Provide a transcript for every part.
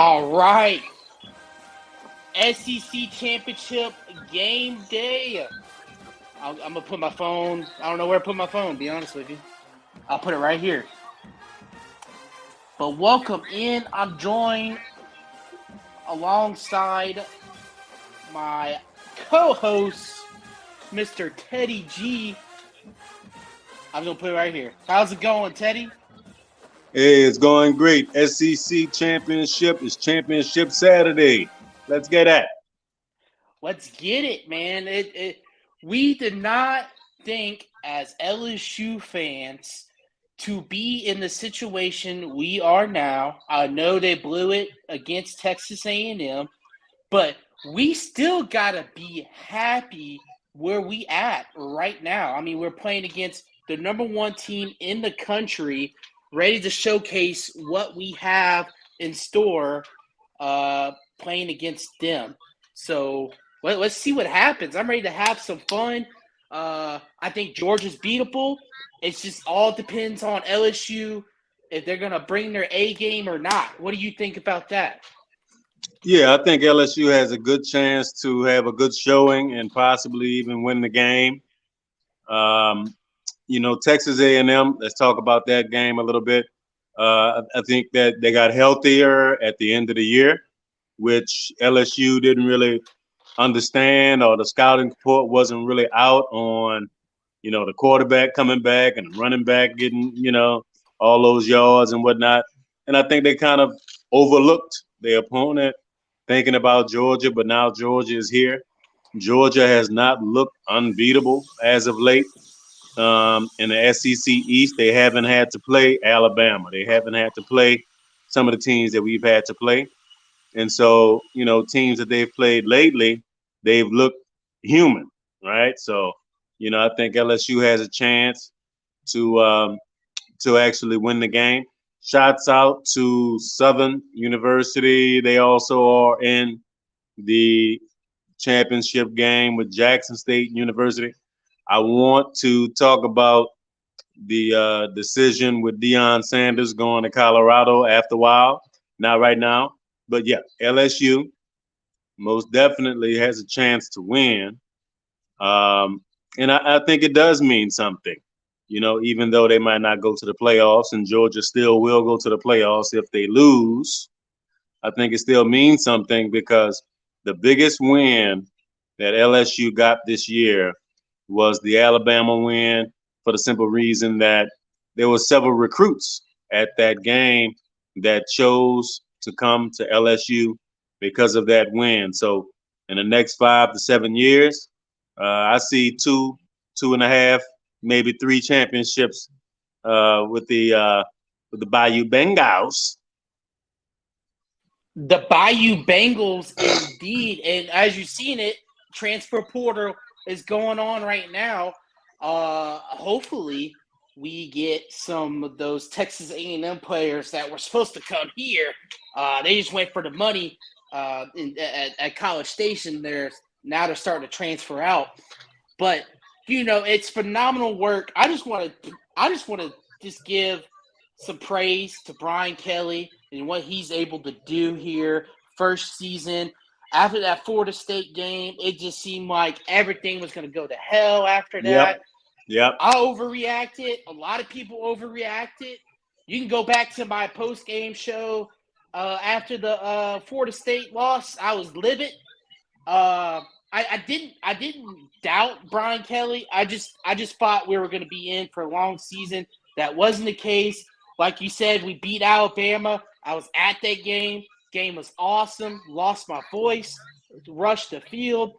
All right. SEC Championship game day. I'm going to put my phone. I don't know where to put my phone, to be honest with you. I'll put it right here. But welcome in. I'm joined alongside my co-host, Mr. Teddy G. I'm going to put it right here. How's it going, Teddy? Hey, it's going great. SEC Championship is Championship Saturday. Let's get at it. Let's get it, man. We did not think as LSU fans to be in the situation we are now. I know they blew it against Texas A&M, but we still got to be happy where we at right now. I mean, we're playing against the number one team in the country, ready to showcase what we have in store playing against them. So let's see what happens. I'm ready to have some fun. I think Georgia's beatable. It's just all depends on LSU if they're going to bring their A game or not. What do you think about that? Yeah, I think LSU has a good chance to have a good showing and possibly even win the game. Texas A&M, let's talk about that game a little bit. I think that they got healthier at the end of the year, which LSU didn't really understand, or the scouting report wasn't really out on, the quarterback coming back and the running back getting, all those yards and whatnot. And I think they kind of overlooked their opponent thinking about Georgia, but now Georgia is here. Georgia has not looked unbeatable as of late. In the SEC East, they haven't had to play Alabama. They haven't had to play some of the teams that we've had to play. And so, teams that they've played lately, they've looked human, right? So, I think LSU has a chance to actually win the game. Shots out to Southern University. They also are in the championship game with Jackson State University. I want to talk about the decision with Deion Sanders going to Colorado after a while. Not right now. But yeah, LSU most definitely has a chance to win. And I think it does mean something, even though they might not go to the playoffs, and Georgia still will go to the playoffs if they lose. I think it still means something because the biggest win that LSU got this year was the Alabama win, for the simple reason that there were several recruits at that game that chose to come to LSU because of that win. So in the next 5 to 7 years, I see two and a half, maybe 3 championships with the Bayou Bengals. The Bayou Bengals, indeed. And as you've seen it, transfer portal is going on right now. Hopefully, we get some of those Texas A&M players that were supposed to come here. They just went for the money at College Station. Now they're starting to transfer out. But it's phenomenal work. I just want to just give some praise to Brian Kelly and what he's able to do here. First season. After that Florida State game, it just seemed like everything was going to go to hell after that. Yep. I overreacted. A lot of people overreacted. You can go back to my post-game show after the Florida State loss. I was livid. I didn't doubt Brian Kelly. I just thought we were going to be in for a long season. That wasn't the case. Like you said, we beat Alabama. I was at that game. Game was awesome. Lost my voice. Rushed the field.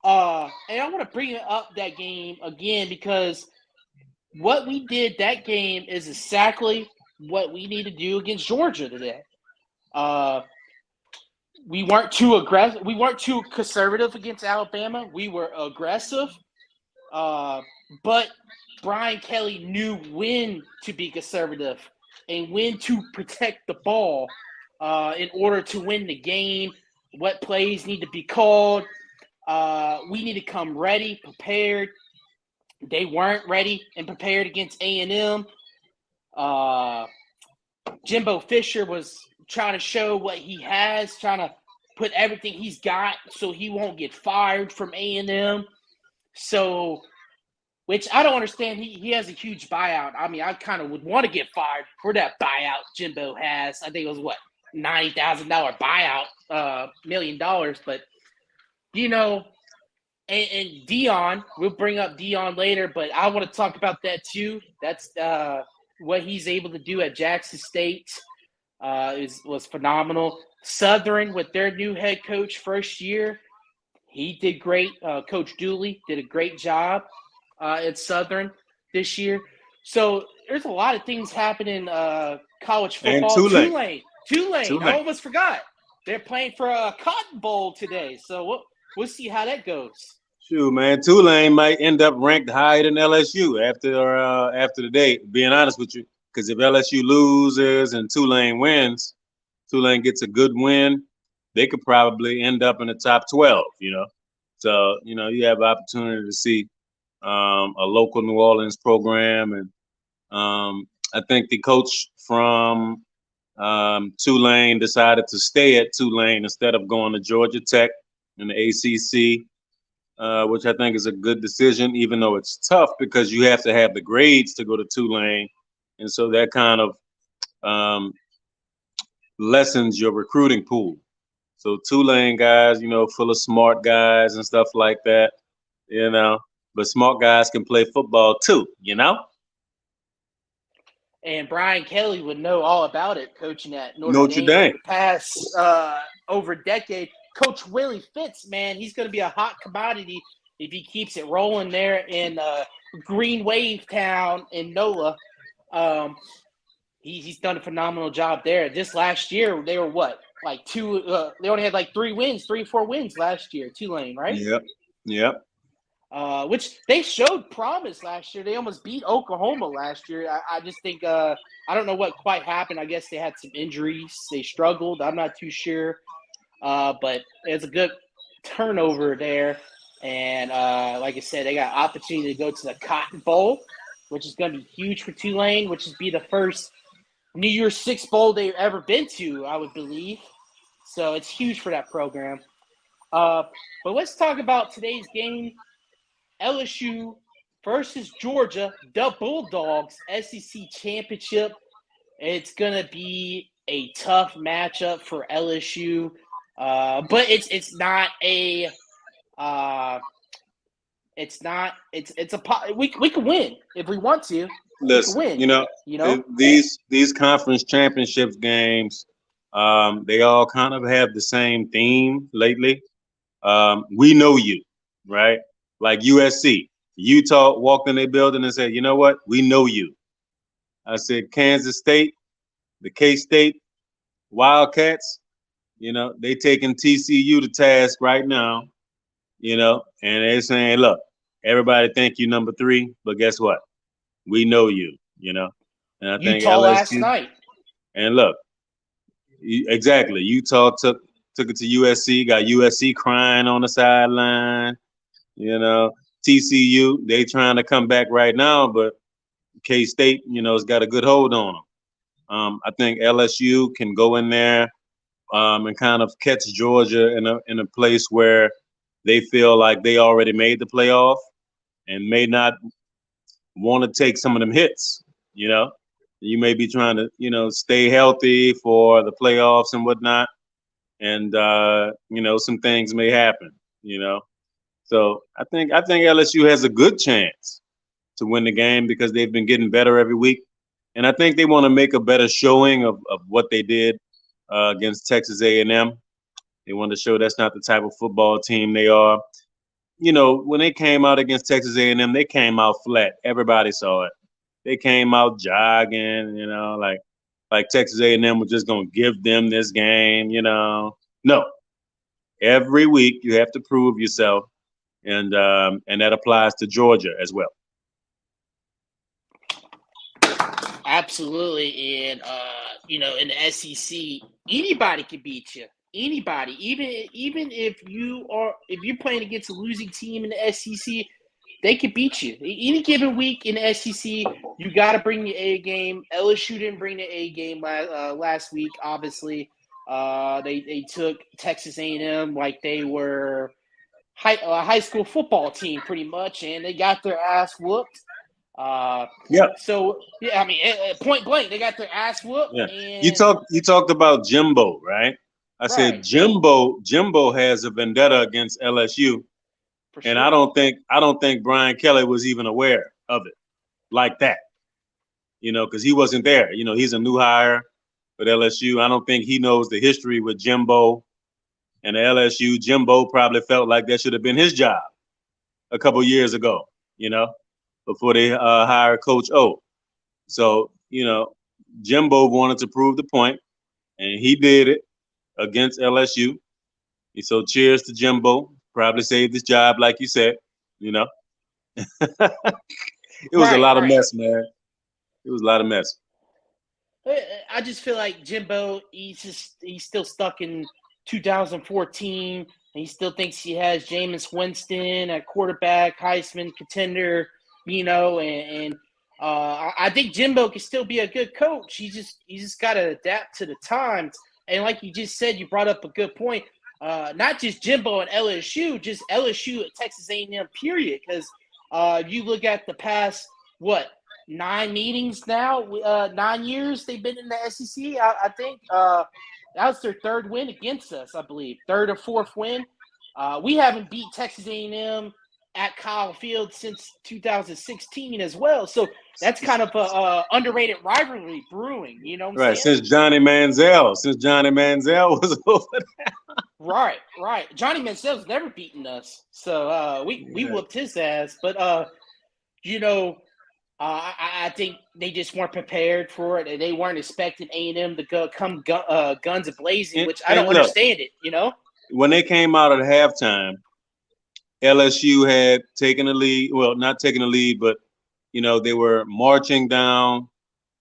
And I want to bring up that game again because what we did that game is exactly what we need to do against Georgia today. We weren't too aggressive. We weren't too conservative against Alabama. We were aggressive. But Brian Kelly knew when to be conservative and when to protect the ball in order to win the game, what plays need to be called. We need to come ready, prepared. They weren't ready and prepared against A&M. Jimbo Fisher was trying to show what he has, trying to put everything he's got so he won't get fired from A&M. So, which I don't understand. He has a huge buyout. I mean, I kind of would want to get fired for that buyout Jimbo has. I think it was, what, $90,000 buyout, $1 million. But, you know, and Dion, we'll bring up Dion later, but I want to talk about that too. That's what he's able to do at Jackson State was phenomenal. Southern, with their new head coach first year, he did great. Coach Dooley did a great job at Southern this year. So there's a lot of things happening college football. And Tulane. I almost forgot. They're playing for a Cotton Bowl today. So we'll see how that goes. Shoot, man, Tulane might end up ranked higher than LSU after the day. Being honest with you, because if LSU loses and Tulane wins, Tulane gets a good win, they could probably end up in the top 12. So you have opportunity to see a local New Orleans program, and I think the coach from Tulane decided to stay at Tulane instead of going to Georgia Tech in the ACC. Which I think is a good decision, even though it's tough because you have to have the grades to go to Tulane. And so that kind of lessens your recruiting pool. So Tulane guys, full of smart guys and stuff like that, but smart guys can play football too, And Brian Kelly would know all about it, coaching at Notre Dame. For the past over a decade. Coach Willie Fitz, man, he's going to be a hot commodity if he keeps it rolling there in Green Wave Town in NOLA. He's done a phenomenal job there. This last year, they were what? Like they only had like 3 or 4 wins last year, Tulane, right? Yep. Which they showed promise last year. They almost beat Oklahoma last year. I just think I don't know what quite happened. I guess they had some injuries. They struggled. I'm not too sure. But it's a good turnover there. And like I said, they got opportunity to go to the Cotton Bowl, which is going to be huge for Tulane, which is be the first New Year's Six Bowl they've ever been to, I would believe. So it's huge for that program. But let's talk about today's game. LSU versus Georgia, the Bulldogs, SEC Championship. It's going to be a tough matchup for LSU. But it's not a we can win if we want to. Listen, we can win, these conference championships games, they all kind of have the same theme lately. We know you, right? Like USC, Utah walked in their building and said, "You know what? We know you." I said, Kansas State, the K-State Wildcats. They taking TCU to task right now, and they're saying, look, everybody think you number 3, but guess what? We know you, And I think Utah LSU, last night. And look, exactly. Utah took it to USC, got USC crying on the sideline, TCU, they trying to come back right now, but K-State, has got a good hold on them. I think LSU can go in there and kind of catch Georgia in a place where they feel like they already made the playoff and may not want to take some of them hits. You may be trying to stay healthy for the playoffs and whatnot, and some things may happen. So I think LSU has a good chance to win the game because they've been getting better every week, and I think they want to make a better showing of what they did against Texas A&M. They want to show that's not the type of football team they are. When they came out against Texas A&M, they came out flat. Everybody saw it. They came out jogging, like Texas A&M was just going to give them this game, No. Every week you have to prove yourself, and that applies to Georgia as well. Absolutely, and in the SEC, anybody can beat you. Anybody, even if you're playing against a losing team in the SEC, they could beat you any given week in the SEC. You got to bring the A game. LSU didn't bring the A game last week. Obviously, they took Texas A&M like they were high school football team pretty much, and they got their ass whooped. Yeah, So yeah, I mean, point blank, they got their ass whooped, yeah. and You talked about Jimbo, right? I said right Jimbo has a vendetta against LSU, for and sure. I don't think Brian Kelly was even aware of it like that. Because he wasn't there. He's a new hire with LSU. I don't think he knows the history with Jimbo and the LSU. Jimbo probably felt like that should have been his job a couple years ago, before they hired Coach O. So, Jimbo wanted to prove the point, and he did it against LSU. So cheers to Jimbo. Probably saved his job, like you said. You know, it was a Right, lot of right. mess, man. It was a lot of mess. I just feel like Jimbo, he's still stuck in 2014. And he still thinks he has Jameis Winston at quarterback, Heisman contender, and I think Jimbo can still be a good coach. He just got to adapt to the times. And like you just said, you brought up a good point. Not just Jimbo and LSU, just LSU at Texas A&M. Period. Because if you look at the past 9 meetings now, 9 years they've been in the SEC. I think that was their third win against us, I believe, third or fourth win. We haven't beat Texas A&M at Kyle Field since 2016 as well. So that's kind of a underrated rivalry brewing. You know what I'm Right, saying? since Johnny Manziel was over there. Right. Johnny Manziel's never beaten us, so we whooped his ass. But you know, I think they just weren't prepared for it, and they weren't expecting A&M to come guns a blazing, which I don't And look, understand it. when they came out at halftime, LSU had taken the lead. Well, not taking the lead, but they were marching down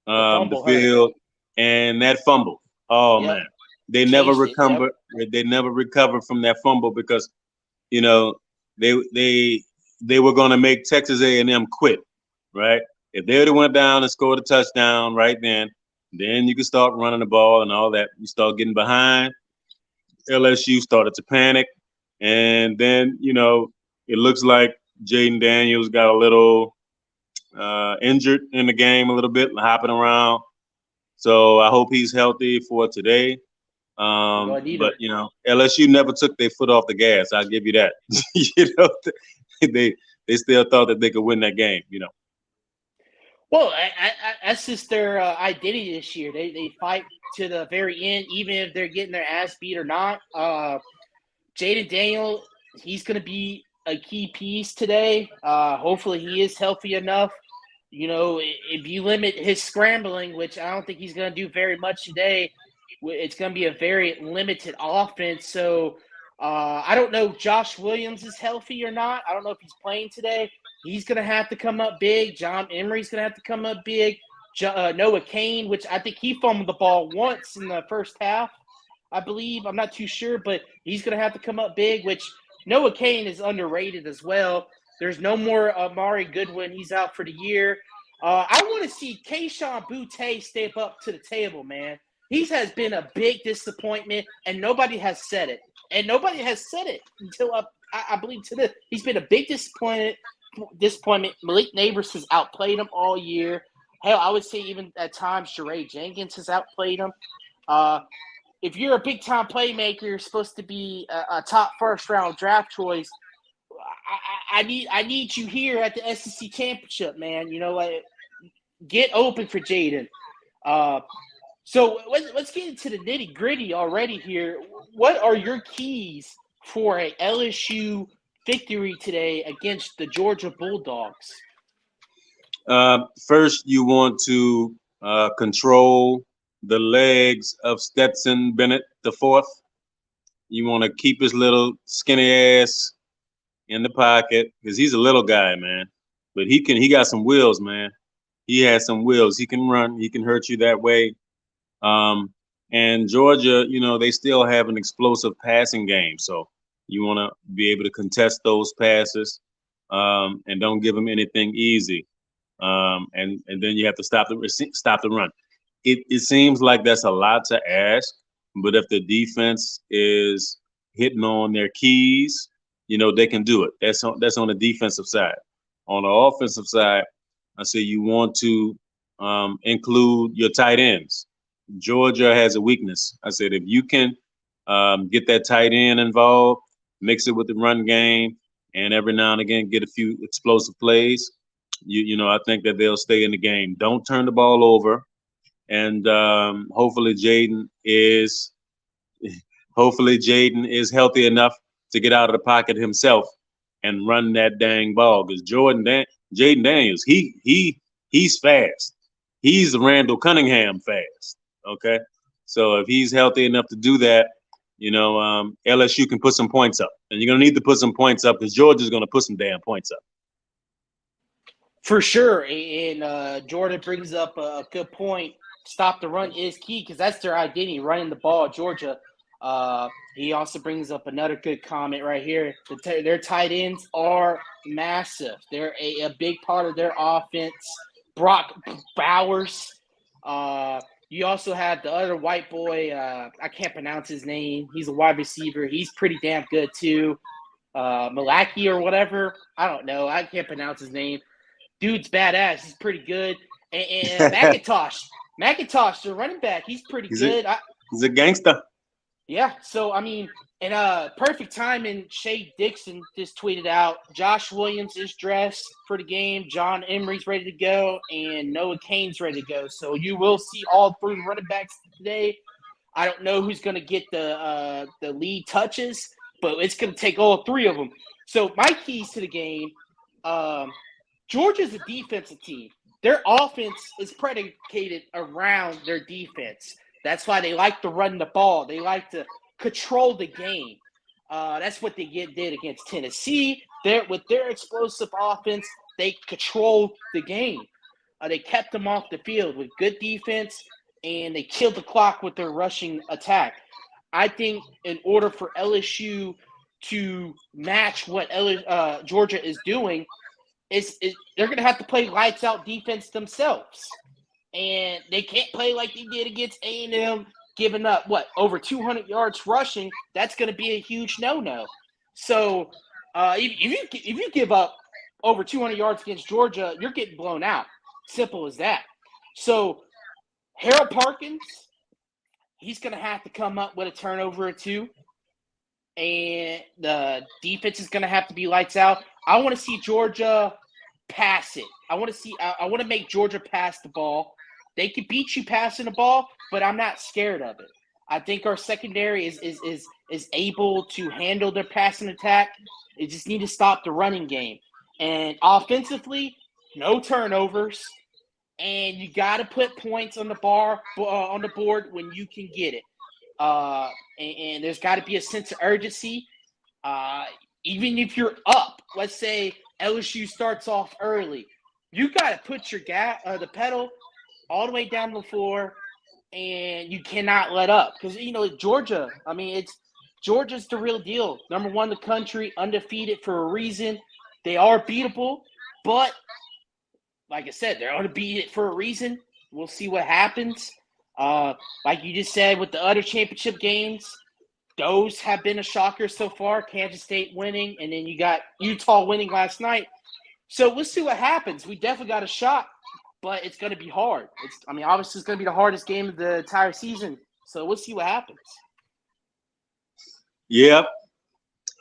The the fumble hurt. field, and that fumble. Oh Yep, man, they never changed it. Yep. recovered. They never recovered from that fumble because you know they they they were going to make Texas A&M quit, right? If they would have went down and scored a touchdown right then you could start running the ball and all that. You start getting behind. LSU started to panic, and then it looks like Jaden Daniels got a little injured in the game, a little bit, hopping around. So I hope he's healthy for today. You're gonna need But her. LSU never took their foot off the gas. I'll give you that. you know, they they still thought that they could win that game. Well, that's just their identity this year. They fight to the very end, even if they're getting their ass beat or not. Jaden Daniel, he's going to be a key piece today. Hopefully, he is healthy enough. If you limit his scrambling, which I don't think he's going to do very much today, it's going to be a very limited offense. So I don't know if Josh Williams is healthy or not. I don't know if he's playing today. He's going to have to come up big. John Emery's going to have to come up big. Noah Kane, which I think he fumbled the ball once in the first half, I believe. I'm not too sure, but he's going to have to come up big, which Noah Kane is underrated as well. There's no more Amari Goodwin. He's out for the year. I want to see Kayshon Boutte step up to the table, man. He has been a big disappointment, and nobody has said it. And nobody has said it until I believe today. He's been a big disappointment. Malik Neighbors has outplayed him all year. Hell, I would say even at times Sheree Jenkins has outplayed him. If you're a big time playmaker, you're supposed to be a top first round draft choice. I need you here at the SEC championship, man. Get open for Jaden. So let's get into the nitty gritty already here. What are your keys for a LSU victory today against the Georgia Bulldogs? First, you want to control the legs of Stetson Bennett the fourth. You want to keep his little skinny ass in the pocket because he's a little guy, man. But he got some wheels, man. He has some wheels. He can run. He can hurt you that way. And Georgia, they still have an explosive passing game. So you want to be able to contest those passes. and don't give them anything easy. And then you have to stop the run. It seems like that's a lot to ask, but if the defense is hitting on their keys, they can do it. That's on the defensive side. On the offensive side, I say you want to include your tight ends. Georgia has a weakness. I said if you can get that tight end involved, mix it with the run game, and every now and again get a few explosive plays. I think that they'll stay in the game. Don't turn the ball over, and hopefully Jaden is healthy enough to get out of the pocket himself and run that dang ball. Because Jaden Daniels, he's fast. He's Randall Cunningham fast. Okay, so if he's healthy enough to do that, LSU can put some points up, and you're gonna need to put some points up because Georgia's gonna put some damn points up. For sure, and Jordan brings up a good point. Stop the run is key because that's their identity, running the ball. Georgia. He also brings up another good comment right here. Their tight ends are massive. They're a big part of their offense. Brock Bowers. You also have the other white boy. I can't pronounce his name. He's a wide receiver. He's pretty damn good too. Malaki or whatever. I don't know. I can't pronounce his name. Dude's badass. He's pretty good. And McIntosh, the running back, he's pretty good. He's a gangster. Yeah. So, I mean, and perfect timing, Shea Dixon just tweeted out, Josh Williams is dressed for the game. John Emery's ready to go. And Noah Cain's ready to go. So you will see all three running backs today. I don't know who's going to get the lead touches, but it's going to take all three of them. So my keys to the game, Georgia's a defensive team. Their offense is predicated around their defense. That's why they like to run the ball. They like to control the game. That's what they did against Tennessee. With their explosive offense, they controlled the game. They kept them off the field with good defense, and they killed the clock with their rushing attack. I think in order for LSU to match what Georgia is doing, they're going to have to play lights out defense themselves. And they can't play like they did against A&M, giving up, over 200 yards rushing. That's going to be a huge no-no. So if you give up over 200 yards against Georgia, you're getting blown out. Simple as that. So Harold Parkins, he's going to have to come up with a turnover or two. And the defense is going to have to be lights out. I want to see Georgia pass it. I want to make Georgia pass the ball. They could beat you passing the ball, but I'm not scared of it. I think our secondary is able to handle their passing attack. They just need to stop the running game. And offensively, no turnovers. And you got to put points on the board when you can get it. And there's got to be a sense of urgency. Even if you're up, let's say LSU starts off early, you got to put the pedal all the way down the floor, and you cannot let up. Because, Georgia, Georgia's the real deal. Number one in the country, undefeated for a reason. They are beatable, but like I said, they're undefeated for a reason. We'll see what happens. Like you just said with the other championship games, those have been a shocker so far. Kansas State winning, and then you got Utah winning last night. So we'll see what happens. We definitely got a shot, but it's going to be hard. Obviously it's going to be the hardest game of the entire season. So we'll see what happens. Yep,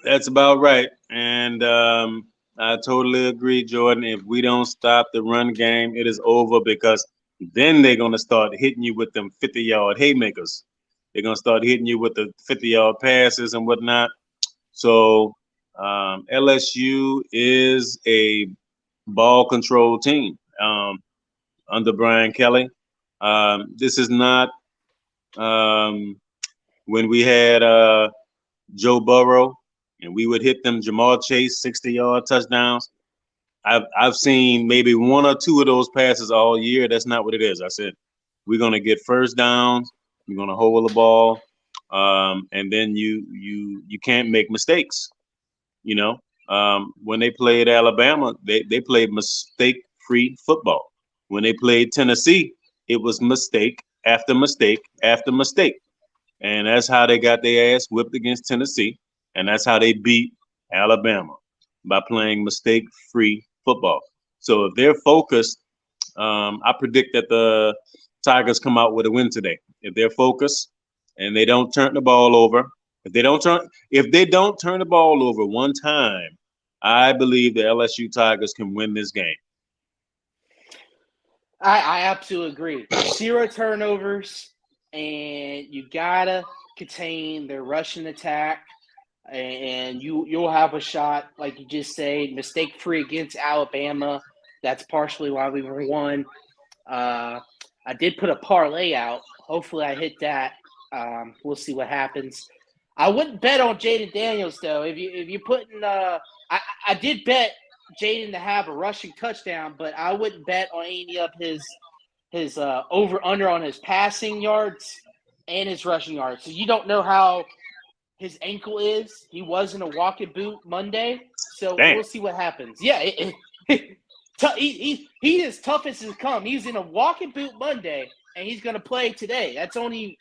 that's about right. And I totally agree, Jordan. If we don't stop the run game, it is over because then they're going to start hitting you with them 50-yard haymakers. They're going to start hitting you with the 50-yard passes and whatnot. So LSU is a ball control team under Brian Kelly. This is not when we had Joe Burrow and we would hit them Jamar Chase 60-yard touchdowns. I've seen maybe one or two of those passes all year. That's not what it is. I said we're going to get first downs. You're going to hold the ball, and then you can't make mistakes. When they played Alabama, they played mistake-free football. When they played Tennessee, it was mistake after mistake after mistake. And that's how they got their ass whipped against Tennessee. And that's how they beat Alabama, by playing mistake-free football. So if they're focused, I predict that the Tigers come out with a win today. If they're focused and they don't turn the ball over, if they don't turn the ball over one time, I believe the LSU Tigers can win this game. I absolutely agree. 0 turnovers, and you gotta contain their rushing attack, and you'll have a shot, like you just say, mistake free against Alabama. That's partially why we won. I did put a parlay out. Hopefully, I hit that. We'll see what happens. I wouldn't bet on Jaden Daniels though. If you putting, I did bet Jaden to have a rushing touchdown, but I wouldn't bet on any of his over under on his passing yards and his rushing yards. So you don't know how his ankle is. He was in a walking boot Monday, so Damn. we'll see what happens. Yeah, he is tough as has come. He's in a walking boot Monday, and he's going to play today. That's only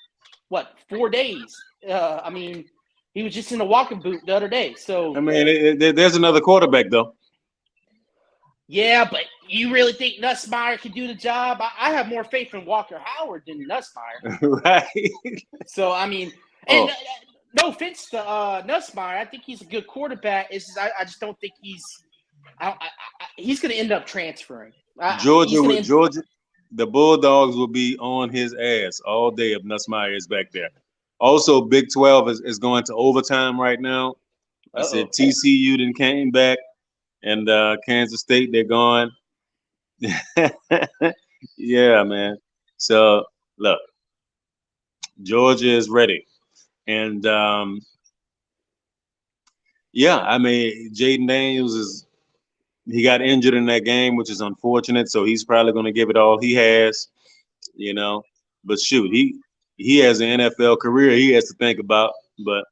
4 days. I mean, he was just in a walking boot the other day. So I mean, there's another quarterback though. Yeah, but you really think Nussmeier can do the job? I have more faith in Walker Howard than Nussmeier. Right. So I mean, and no offense to Nussmeier, I think he's a good quarterback. It's just, I just don't think he's going to end up transferring. Georgia, the Bulldogs will be on his ass all day if Nussmeier is back there. Also, Big 12 is going to overtime right now. I said TCU then came back, and Kansas State, they're gone. Yeah, man. So, look, Georgia is ready. And, yeah, I mean, Jaden Daniels he got injured in that game, which is unfortunate. So he's probably going to give it all he has, you know. But shoot, he has an NFL career he has to think about. But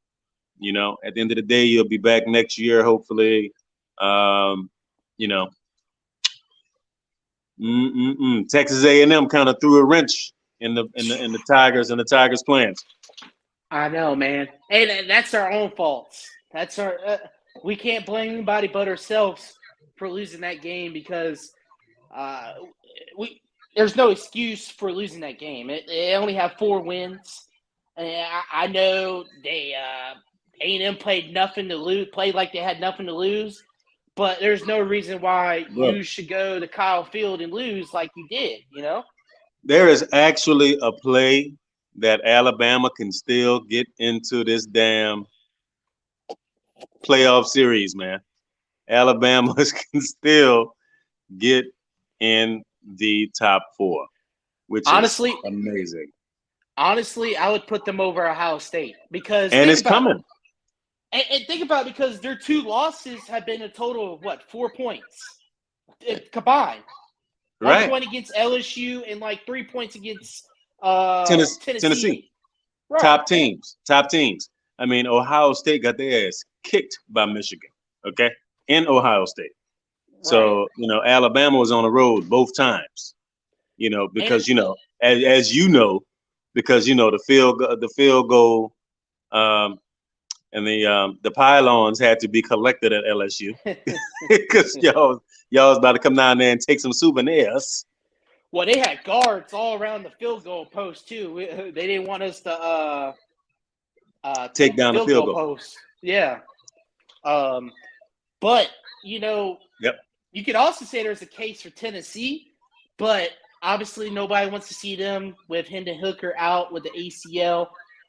you know, at the end of the day, he'll be back next year, hopefully. You know, Texas A&M kind of threw a wrench in the Tigers' plans. I know, man. Hey, that's our own faults. That's our. We can't blame anybody but ourselves for losing that game because there's no excuse for losing that game. They only have 4 wins. And I know they A&M played nothing to lose, played like they had nothing to lose, but there's no reason why you should go to Kyle Field and lose like you did, you know? There is actually a play that Alabama can still get into this damn playoff series, man. Alabama can still get in the top 4, which honestly is amazing. Honestly, I would put them over Ohio State because it's coming. And think about it, because their 2 losses have been a total of 4 points combined. Right. 1 point against LSU and 3 points against Tennessee. Right. Top teams. I mean, Ohio State got their ass kicked by Michigan. Okay. In Ohio State. Right. So, you know, Alabama was on the road both times, you know, because, you know, as you know, because, you know, the field goal and the pylons had to be collected at LSU because y'all was about to come down there and take some souvenirs. Well, they had guards all around the field goal post too. They didn't want us to take down the field goal post. Yeah. But, you know, you could also say there's a case for Tennessee, but obviously nobody wants to see them with Hendon Hooker out with the ACL.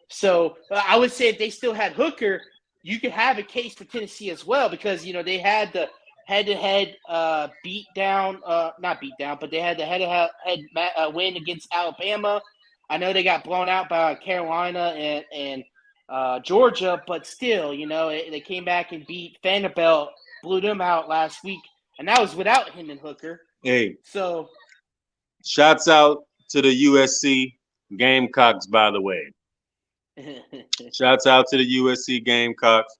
So I would say if they still had Hooker, you could have a case for Tennessee as well because, you know, they had the head-to-head not beat down, but they had the head-to-head win against Alabama. I know they got blown out by Carolina and Georgia, but still, you know, they came back and beat Vanderbilt, blew them out last week, and that was without Hendon Hooker. Hey, so shouts out to the USC Gamecocks, by the way. Shouts out to the USC Gamecocks.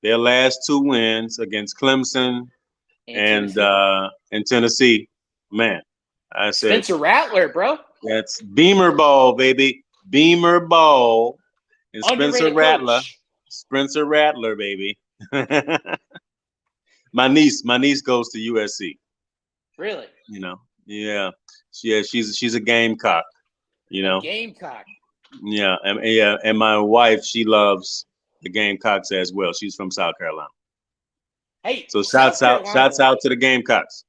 Their last two wins against Clemson And and Tennessee. Tennessee. Man, I said Spencer Rattler, bro. that's Beamer ball, baby. Beamer ball and Underrated coach. Spencer Rattler, baby. My niece goes to USC. Really? You know, yeah, she's a gamecock. You A know, Gamecock. yeah, and my wife, she loves the Gamecocks as well. She's from South Carolina, Hey, so South shouts Carolina. out to the Gamecocks.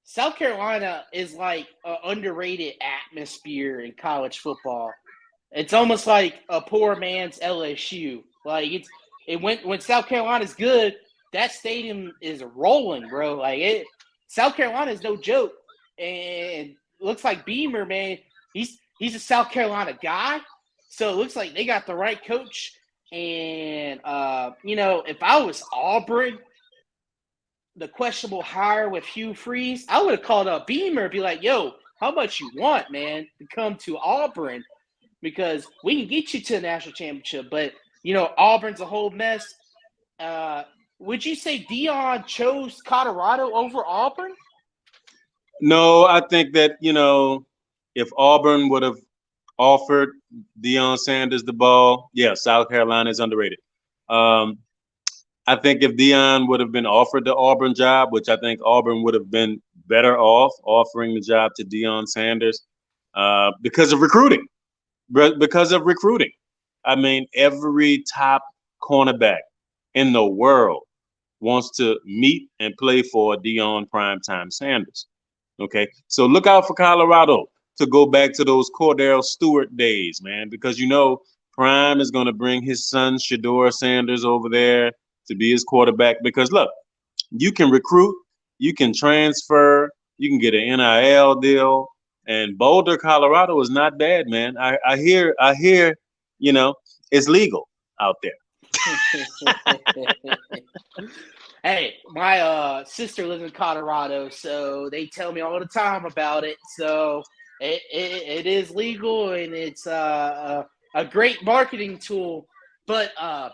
South Carolina is like an underrated atmosphere in college football. It's almost like a poor man's LSU. Like it went when South Carolina's good, that stadium is rolling, bro. South Carolina is no joke. And it looks like Beamer, man, he's a South Carolina guy. So it looks like they got the right coach. And if I was Auburn, the questionable hire with Hugh Freeze, I would have called up Beamer and be like, yo, how much you want, man, to come to Auburn? Because we can get you to the national championship. But, Auburn's a whole mess. Would you say Dion chose Colorado over Auburn? No, I think that if Auburn would have offered Deion Sanders the ball, yeah, South Carolina is underrated. Um, I think if Dion would have been offered the Auburn job, which I think Auburn would have been better off offering the job to Deion Sanders because of recruiting. Because of recruiting. I mean, every top cornerback in the world wants to meet and play for Deion Primetime Sanders. Okay, so look out for Colorado to go back to those Cordell Stewart days, man, because Prime is going to bring his son Shador Sanders over there to be his quarterback. Because look, you can recruit, you can transfer, you can get an NIL deal, and Boulder, Colorado is not bad, man. I hear, it's legal out there. Hey, my sister lives in Colorado, so they tell me all the time about it. So it is legal, and it's a great marketing tool. But I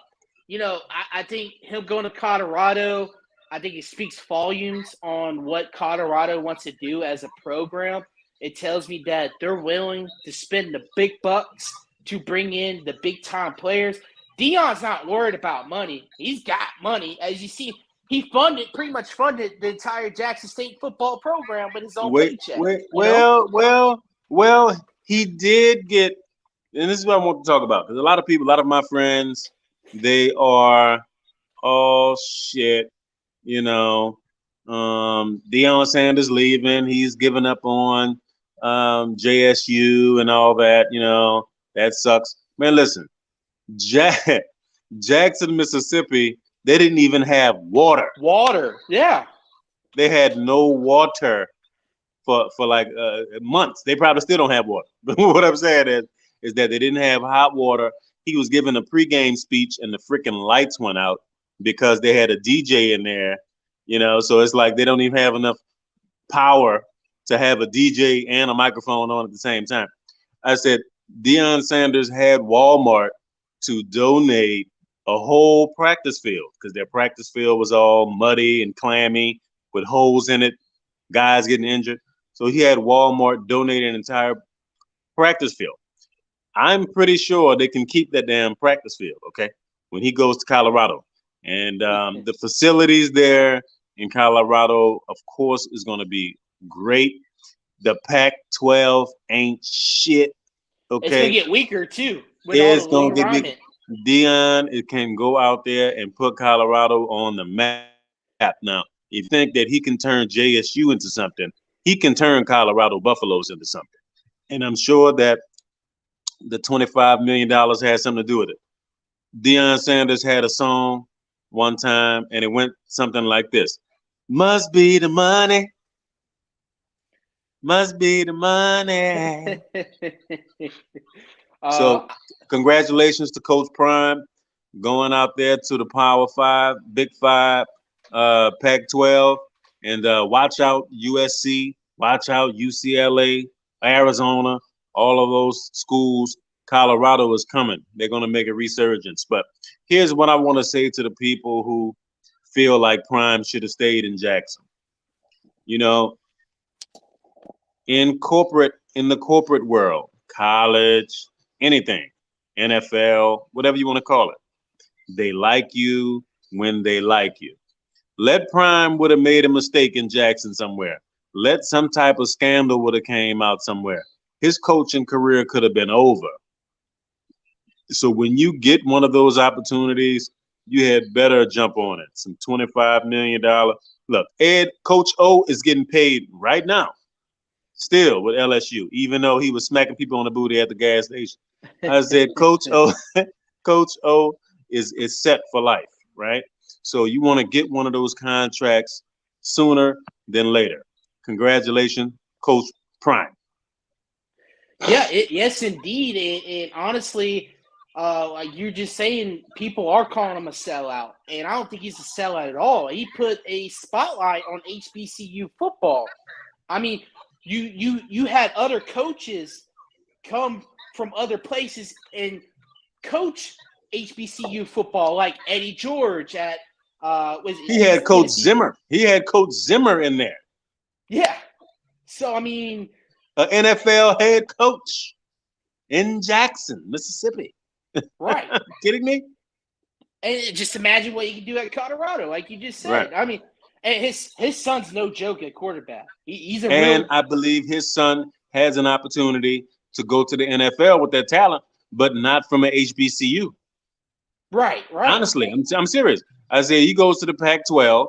think him going to Colorado, I think it speaks volumes on what Colorado wants to do as a program. It tells me that they're willing to spend the big bucks to bring in the big time players. Dion's not worried about money. He's got money. As you see, he pretty much funded the entire Jackson State football program with his own Wait, paycheck. wait, well, he did get, and this is what I want to talk about because a lot of my friends, they are, oh shit, you know, Deion Sanders leaving, he's giving up on JSU and all that, that sucks. Man, listen, Jackson, Mississippi, they didn't even have water. Water, yeah. They had no water for like months. They probably still don't have water. But what I'm saying is that they didn't have hot water. He was giving a pregame speech and the freaking lights went out because they had a DJ in there. So it's like they don't even have enough power to have a DJ and a microphone on at the same time. I said Deion Sanders had Walmart to donate a whole practice field because their practice field was all muddy and clammy with holes in it, guys getting injured. So he had Walmart donate an entire practice field. I'm pretty sure they can keep that damn practice field, okay, when he goes to Colorado. And the facilities there in Colorado, of course, is going to be great. The Pac-12 ain't shit, It's going to okay? get weaker, too, with all the It's league going to get around big. it. Deion, it can go out there and put Colorado on the map. Now, if you think that he can turn JSU into something, he can turn Colorado Buffaloes into something. And I'm sure that the $25 million has something to do with it. Deion Sanders had a song one time, and it went something like this. Must be the money. Must be the money. uh, So congratulations to Coach Prime going out there to the Power Five, Big Five, Pac-12, and watch out USC, watch out UCLA, Arizona, all of those schools. Colorado is coming. They're going to make a resurgence. But here's what I want to say to the people who feel like Prime should have stayed in Jackson. You know, in the corporate world, college, anything, NFL, whatever you want to call it, they like you when they like you. Let Prime would have made a mistake in Jackson somewhere. Let some type of scandal would have came out somewhere. His coaching career could have been over. So when you get one of those opportunities, you had better jump on it. Some $25 million. Look, Coach O is getting paid right now, still with LSU, even though he was smacking people on the booty at the gas station. I said, Coach O, Coach O is set for life, right? So you want to get one of those contracts sooner than later. Congratulations, Coach Prime. Yeah, yes, indeed. And honestly, like you're just saying, people are calling him a sellout, and I don't think he's a sellout at all. He put a spotlight on HBCU football. I mean, you had other coaches come from other places and coach HBCU football, like Eddie George at he had Coach Zimmer. He had Coach Zimmer in there. Yeah. So I mean, an NFL head coach in Jackson, Mississippi. Right. Kidding me? And just imagine what you can do at Colorado, like you just said. Right. I mean, and his son's no joke at quarterback. He's a and I believe his son has an opportunity to go to the NFL with that talent, but not from an HBCU. Right. Honestly, I'm serious. I said he goes to the Pac-12.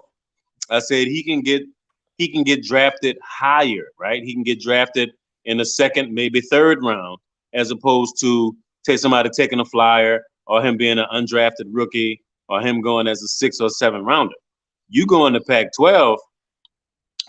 I said he can get drafted higher, right? He can get drafted in the second, maybe third round, as opposed to somebody taking a flyer or him being an undrafted rookie or him going as a 6th or 7th rounder. You go in the Pac-12,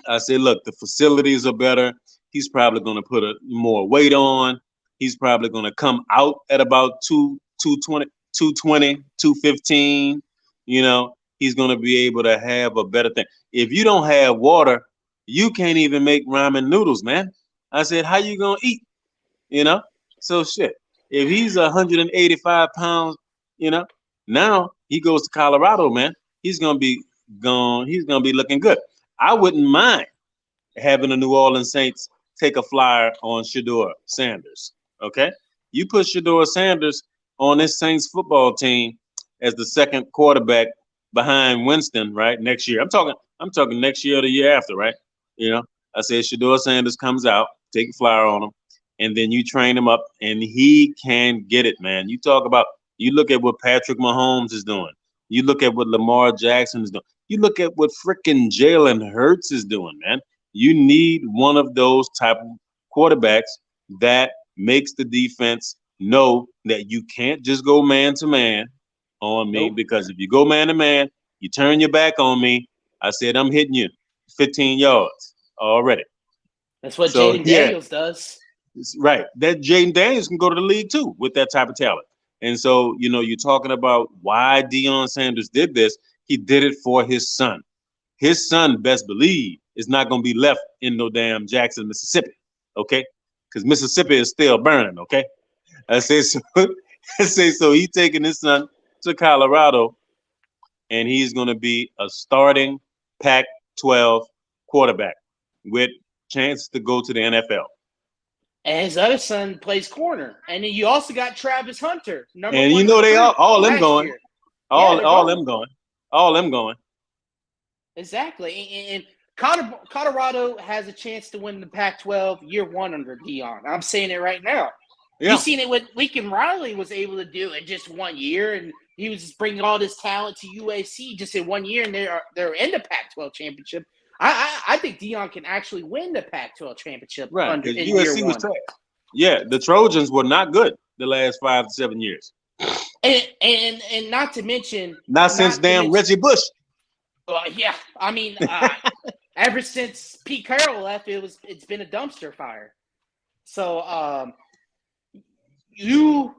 I say, look, the facilities are better. He's probably going to put more weight on. He's probably going to come out at about 220, 215. You know, he's going to be able to have a better thing. If you don't have water, you can't even make ramen noodles, man. I said, how you going to eat? You know? So shit. If he's 185 pounds, you know, now he goes to Colorado, man. He's going to be gone. He's going to be looking good. I wouldn't mind having the New Orleans Saints take a flyer on Shedeur Sanders. Okay? You put Shedeur Sanders on this Saints football team as the second quarterback behind Winston, right? Next year. I'm talking next year or the year after, right? You know, I said Shedeur Sanders comes out, take a flyer on him, and then you train him up, and he can get it, man. You look at what Patrick Mahomes is doing. You look at what Lamar Jackson is doing. You look at what freaking Jalen Hurts is doing, man. You need one of those type of quarterbacks that makes the defense know that you can't just go man to man on me, because if you go man to man, you turn your back on me. I said I'm hitting you 15 yards already. That's what Jaden Daniels does. Right. That Jaden Daniels can go to the league too with that type of talent. And so, you know, you're talking about why Deion Sanders did this. He did it for his son. His son, best believe, is not going to be left in no damn Jackson, Mississippi. Okay? Because Mississippi is still burning. Okay? I say so. He's taking his son to Colorado, and he's going to be a starting Pac-12 quarterback with chance to go to the NFL. And his other son plays corner. And then you also got Travis Hunter. And you know they all them going. All them going. Exactly. And Colorado has a chance to win the Pac-12 year one under Deion. I'm saying it right now. Yeah. You've seen it what Lincoln Riley was able to do in just 1 year, and he was just bringing all this talent to USC just in 1 year, and they're in the Pac-12 championship. I think Deion can actually win the Pac-12 championship. Right, because USC was trash. Yeah, the Trojans were not good the last 5 to 7 years. And not to mention, since Reggie Bush. Yeah, I mean, ever since Pete Carroll left, it's been a dumpster fire. So you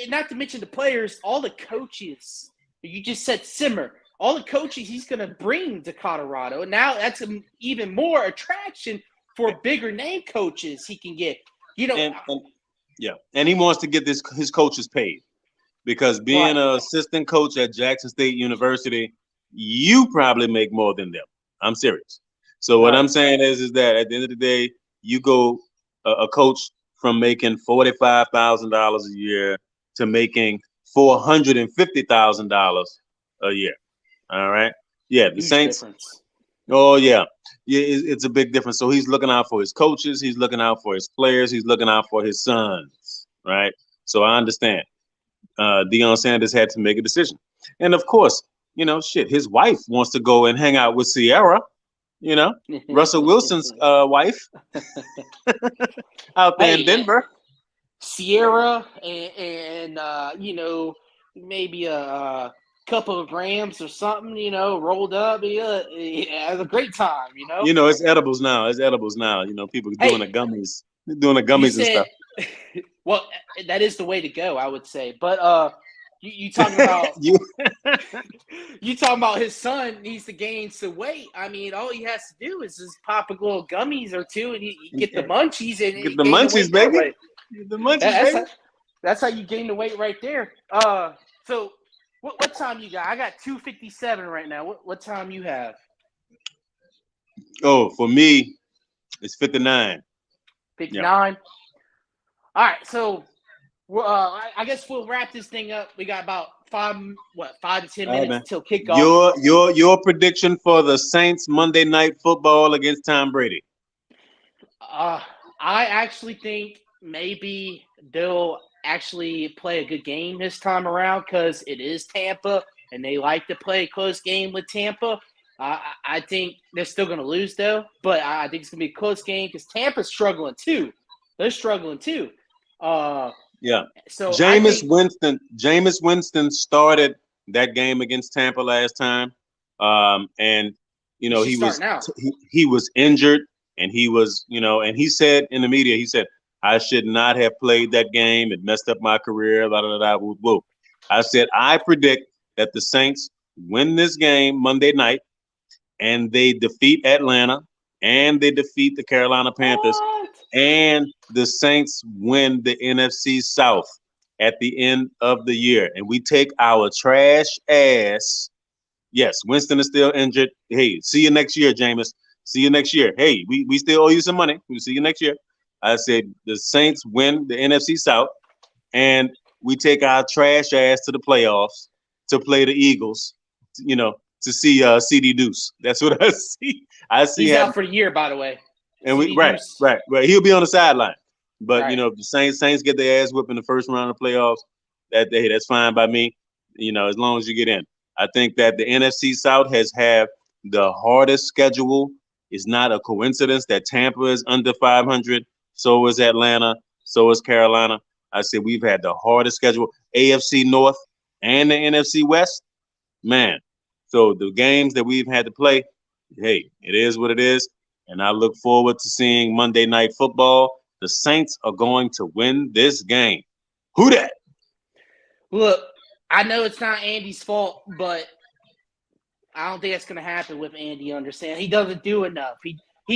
not to mention the players, all the coaches. You just said Simmer. All the coaches he's going to bring to Colorado. Now that's even more attraction for bigger name coaches he can get. You know, Yeah, and he wants to get his coaches paid because being Right. an assistant coach at Jackson State University, you probably make more than them. I'm serious. So what Right. I'm saying is that at the end of the day, you go a coach from making $45,000 a year to making $450,000 a year. All right. Yeah, the Huge Saints. difference. Oh yeah, yeah. It's a big difference. So he's looking out for his coaches. He's looking out for his players. He's looking out for his sons. Right. So I understand. Deion Sanders had to make a decision. And of course, shit, his wife wants to go and hang out with Sierra, you know, Russell Wilson's wife out there in Hey, Denver. Sierra and maybe a couple of grams or something, rolled up. Had a great time. It's edibles now. It's edibles now. People doing the Hey, gummies, doing the you gummies and said, stuff. well, that is the way to go, I would say. But you talking about you, you talking about his son needs to gain some weight. I mean, all he has to do is just pop a little gummies or two, and he get the munchies and get he the gain the munchies, weight that baby. way. Get the munchies, That's baby. that's how you gain the weight right there. So what time you got? I got 2:57 right now. What time you have? Oh, for me, it's 59. Yeah. 59. All right, so I guess we'll wrap this thing up. We got about 5 to 10 All right, minutes man. till kickoff. Your prediction for the Saints Monday Night Football against Tom Brady? Uh, I actually think maybe they'll actually play a good game this time around because it is Tampa and they like to play a close game with Tampa. I think they're still going to lose though, but I think it's going to be a close game because Tampa's struggling too. They're struggling too. Yeah. So I Jameis think Winston. Jameis Winston started that game against Tampa last time, and he should he start was now. he was injured, and he was and he said in the media, he said, I should not have played that game. It messed up my career. Blah, blah, blah, woo, woo. I said I predict that the Saints win this game Monday night, and they defeat Atlanta, and they defeat the Carolina Panthers, What? and the Saints win the NFC South at the end of the year. And we take our trash ass. Yes, Winston is still injured. Hey, see you next year, Jameis. See you next year. Hey, we still owe you some money. We'll see you next year. I said the Saints win the NFC South, and we take our trash ass to the playoffs to play the Eagles, to see CD Deuce. That's what I see. I see He's out happening. for the year, by the way. And we CD right, Deuce. right, right. He'll be on the sideline. But Right. if the Saints get their ass whipped in the first round of playoffs, that's fine by me. As long as you get in. I think that the NFC South has had the hardest schedule. It's not a coincidence that Tampa is under 500. So is Atlanta. So is Carolina. I said we've had the hardest schedule. AFC North and the NFC West. Man. So the games that we've had to play, hey, it is what it is. And I look forward to seeing Monday Night Football. The Saints are going to win this game. Who dat? Look, I know it's not Andy's fault, but I don't think that's going to happen with Andy Understand. He doesn't do enough.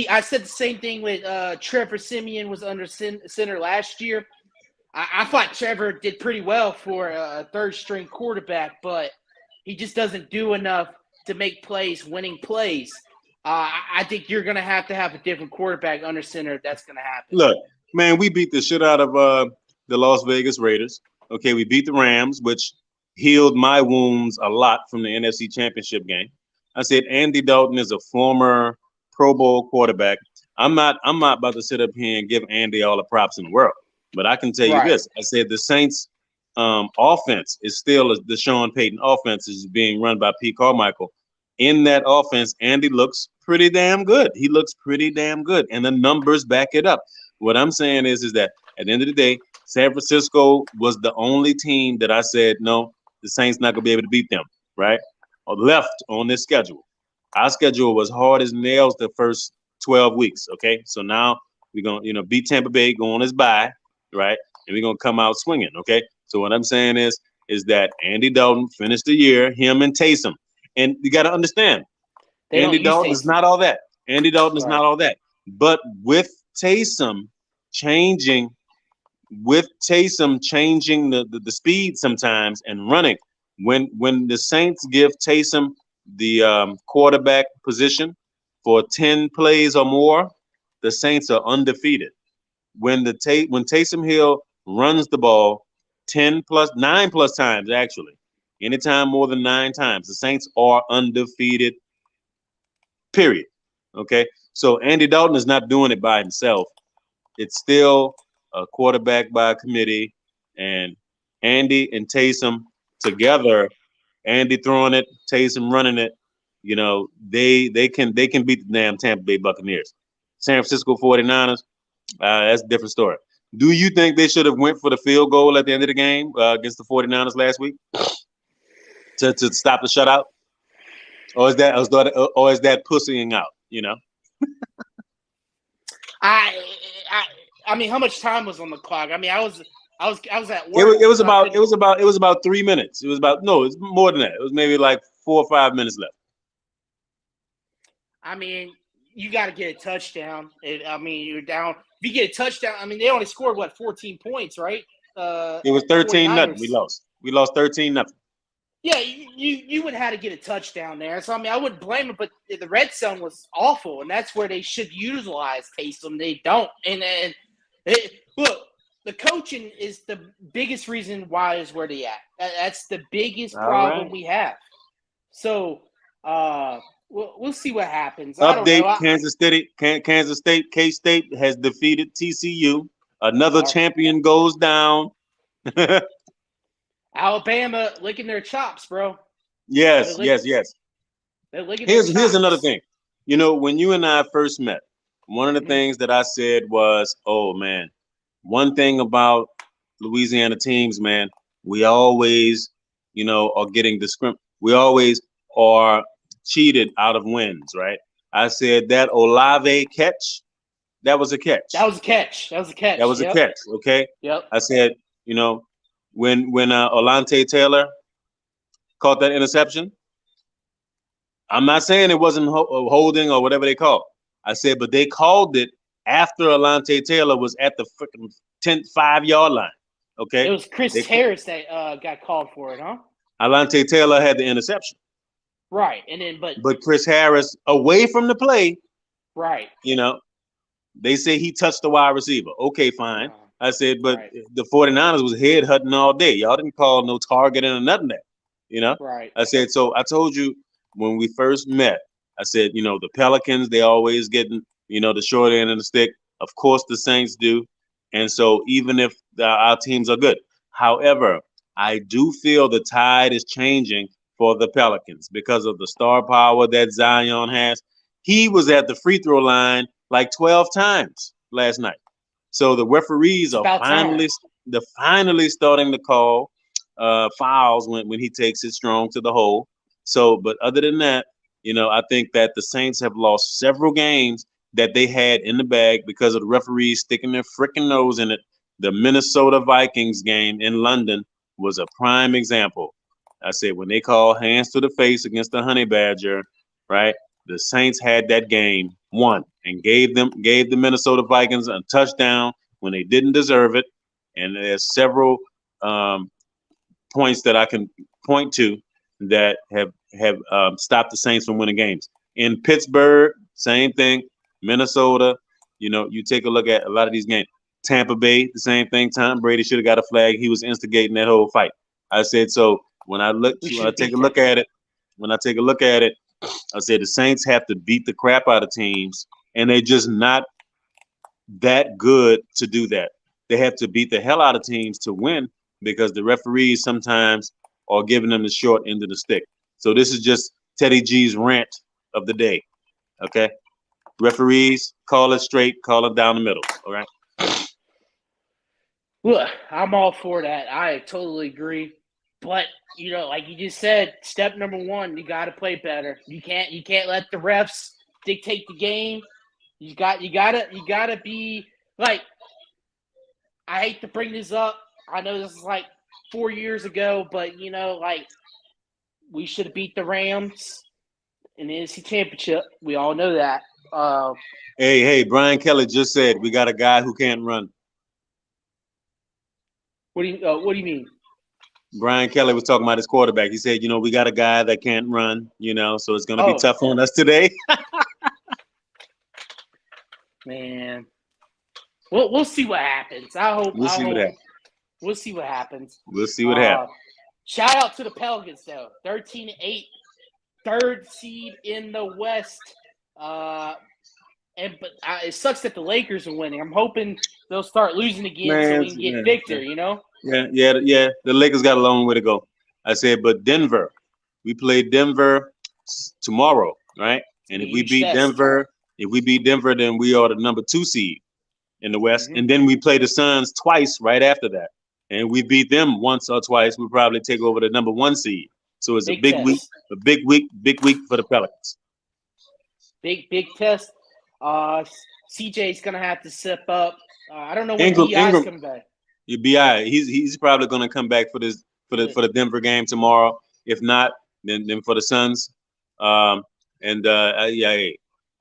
I said the same thing with Trevor Siemian was under center last year. I thought Trevor did pretty well for a third-string quarterback, but he just doesn't do enough to make plays, winning plays. I think you're going to have a different quarterback under center if that's going to happen. Look, man, we beat the shit out of the Las Vegas Raiders. Okay, we beat the Rams, which healed my wounds a lot from the NFC Championship game. I said Andy Dalton is a former Pro Bowl quarterback. I'm not about to sit up here and give Andy all the props in the world. But I can tell you Right. this. I said the Saints offense is still the Sean Payton offense is being run by Pete Carmichael. In that offense, Andy looks pretty damn good. He looks pretty damn good. And the numbers back it up. What I'm saying is that at the end of the day, San Francisco was the only team that I said, no, the Saints not going to be able to beat them, right? Or left on this schedule. Our schedule was hard as nails the first 12 weeks, okay? So now we're going to, beat Tampa Bay, go on his bye, right? And we're going to come out swinging, okay? So what I'm saying is that Andy Dalton finished the year, him and Taysom. And you got to understand, They Andy don't use Dalton is Taysom. not all that. Andy Dalton is Right. not all that. But with Taysom changing with Taysom changing the speed sometimes and running. When the Saints give Taysom the quarterback position for 10 plays or more, the Saints are undefeated. When Taysom Hill runs the ball 9 plus times actually, anytime more than 9 times, the Saints are undefeated. Period. Okay, so Andy Dalton is not doing it by himself. It's still a quarterback by committee, and Andy and Taysom together. Andy throwing it, Taysom running it. They can beat the damn Tampa Bay Buccaneers. San Francisco 49ers, that's a different story. Do you think they should have went for the field goal at the end of the game against the 49ers last week to stop the shutout? Or is that pussying out? I, I I mean, how much time was on the clock? I mean, I was at It work. was, it was So about it was about it was about 3 minutes. It was about no, it's more than that. It was maybe like 4 or 5 minutes left. I mean, you got to get a touchdown. I mean, you're down. If you get a touchdown, I mean, they only scored 14 points, right? It was 13-0. 49ers. We lost. We lost 13-0. Yeah, you would have had to get a touchdown there. So I mean, I wouldn't blame it, but the red zone was awful, and that's where they should utilize Taysom. They don't, and look, the coaching is the biggest reason why is where they at. That's the biggest problem we have. So we'll see what happens. I don't Update: know. Kansas State, K-State has defeated TCU. Another champion goes down. Alabama licking their chops, bro. Yes. They're licking their chops. Here's another thing. When you and I first met, one of the things that I said was, oh, man, one thing about Louisiana teams, man, we always, are getting we always are cheated out of wins, right? I said that Olave catch, that was a catch. That was a catch. That was a catch, okay? Yep. I said, when Olante Taylor caught that interception, I'm not saying it wasn't holding or whatever they call. I said, but they called it after Olante Taylor was at the freaking 5-yard line. Okay, it was Chris Harris that got called for it, huh? Olante Taylor had the interception, right? And then, but Chris Harris away from the play, right? They say he touched the wide receiver. Okay, fine. I said, but the 49ers was head hunting all day. Y'all didn't call no targeting or nothing there. Right. I said, so I told you when we first met, I said, the Pelicans, they always getting, the short end of the stick. Of course, the Saints do. And so even if our teams are good. However, I do feel the tide is changing for the Pelicans because of the star power that Zion has. He was at the free throw line like 12 times last night. So the referees are finally starting to call fouls when he takes it strong to the hole. So, but other than that, I think that the Saints have lost several games that they had in the bag because of the referees sticking their freaking nose in it. The Minnesota Vikings game in London was a prime example. I said when they call hands to the face against the Honey Badger, right? The Saints had that game won and gave the Minnesota Vikings a touchdown when they didn't deserve it. And there's several points that I can point to that have stopped the Saints from winning games. In Pittsburgh, same thing. Minnesota, you take a look at a lot of these games. Tampa Bay, the same thing. Tom Brady should have got a flag. He was instigating that whole fight. I said so. When I take a look at it, I said the Saints have to beat the crap out of teams, and they're just not that good to do that. They have to beat the hell out of teams to win because the referees sometimes are giving them the short end of the stick. So this is just Teddy G's rant of the day. Okay? Referees, call it straight, call it down the middle. All right? Look, I'm all for that. I totally agree. But like you just said, step number one, you got to play better. You can't let the refs dictate the game. You gotta be like. I hate to bring this up. I know this is like 4 years ago, but like we should have beat the Rams in the NFC Championship. We all know that. Hey, Brian Kelly just said we got a guy who can't run. What do you mean? Brian Kelly was talking about his quarterback. He said, we got a guy that can't run, so it's going to be Oh, tough on us today. man. We'll see what happens. I hope. We'll see what happens. We'll see what happens. We'll see what happens. Shout out to the Pelicans though. 13-8, third seed in the West. But it sucks that the Lakers are winning. I'm hoping they'll start losing again so we can get Victor. Yeah. The Lakers got a long way to go. I said, but Denver, we play Denver tomorrow, right? And if we beat Denver, then we are the number 2 seed in the West. Mm-hmm. And then we play the Suns twice right after that. And we beat them once or twice, we'll probably take over the number 1 seed. So it's a big week for the Pelicans. Big test. CJ's gonna have to step up. I don't know when BI's coming back. Your BI, he's probably gonna come back for the Denver game tomorrow. If not, then for the Suns.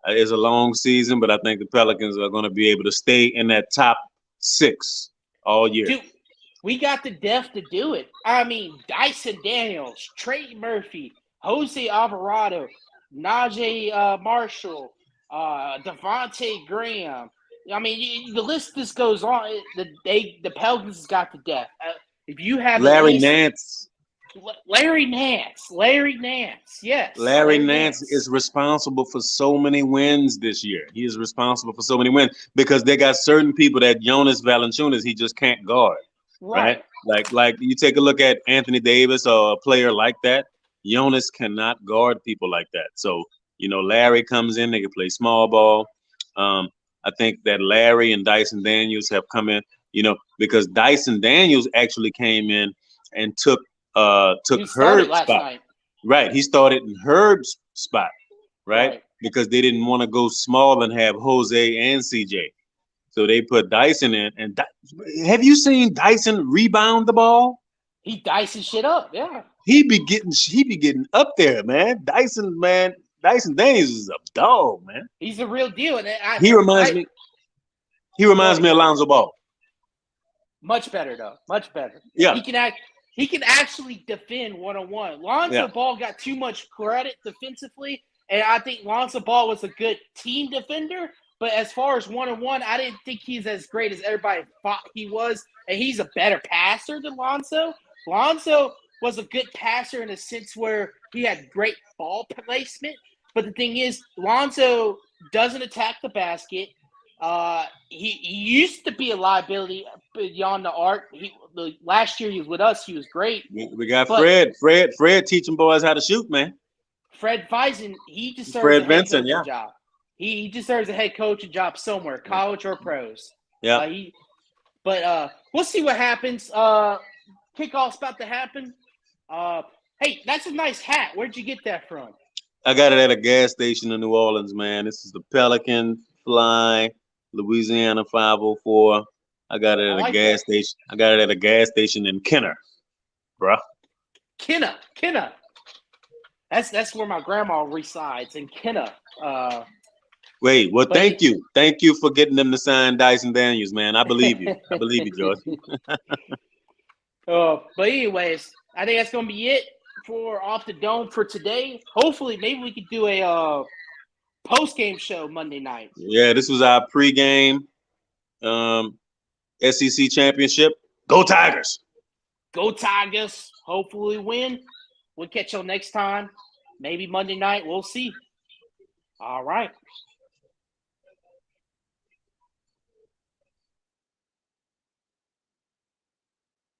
It's a long season, but I think the Pelicans are gonna be able to stay in that top 6 all year. Dude, we got the depth to do it. I mean, Dyson Daniels, Trey Murphy, Jose Alvarado, Najee Marshall, Devontae Graham. I mean, the list just goes on. The Pelicans has got the depth. If you have Larry Nance, yes. Larry Nance is responsible for so many wins this year. He is responsible for so many wins because they got certain people that Jonas Valanciunas he just can't guard. Right? Like you take a look at Anthony Davis or a player like that. Jonas cannot guard people like that. So, Larry comes in, they can play small ball. I think that Larry and Dyson Daniels have come in, because Dyson Daniels actually came in and took Herb's spot. Night. Right. He started in Herb's spot, right? Because they didn't want to go small and have Jose and CJ. So they put Dyson in. And have you seen Dyson rebound the ball? He Dyson shit up, yeah. He be getting up there, man. Dyson Daniels is a dog, man. He's a real deal, and he reminds me of Lonzo Ball. Much better though, much better. Yeah, he can actually defend one-on-one. Lonzo Ball got too much credit defensively, and I think Lonzo Ball was a good team defender. But as far as one-on-one, I didn't think he's as great as everybody thought he was, and he's a better passer than Lonzo. Lonzo was a good passer in a sense where he had great ball placement. But the thing is, Lonzo doesn't attack the basket. He used to be a liability beyond the arc. Last year he was with us. He was great. We got Fred teaching boys how to shoot, man. Fred Fison, he deserves a head coaching job. He deserves a head coaching job somewhere, college or pros. Yeah. We'll see what happens. Kickoff's about to happen. Hey, that's a nice hat. Where'd you get that from? I got it at a gas station in New Orleans, man. This is the Pelican Fly Louisiana 504. I got it at a gas station. I got it at a gas station in Kenner, bruh. Kenner. That's where my grandma resides, in Kenner. Wait, well, thank you. Thank you for getting them to sign Dyson Daniels, man. I believe you. I believe you, George. But anyways, I think that's going to be it for Off the Dome for today. Hopefully, maybe we could do a post-game show Monday night. Yeah, this was our pregame SEC championship. Go Tigers! Go Tigers! Hopefully win. We'll catch y'all next time. Maybe Monday night. We'll see. All right.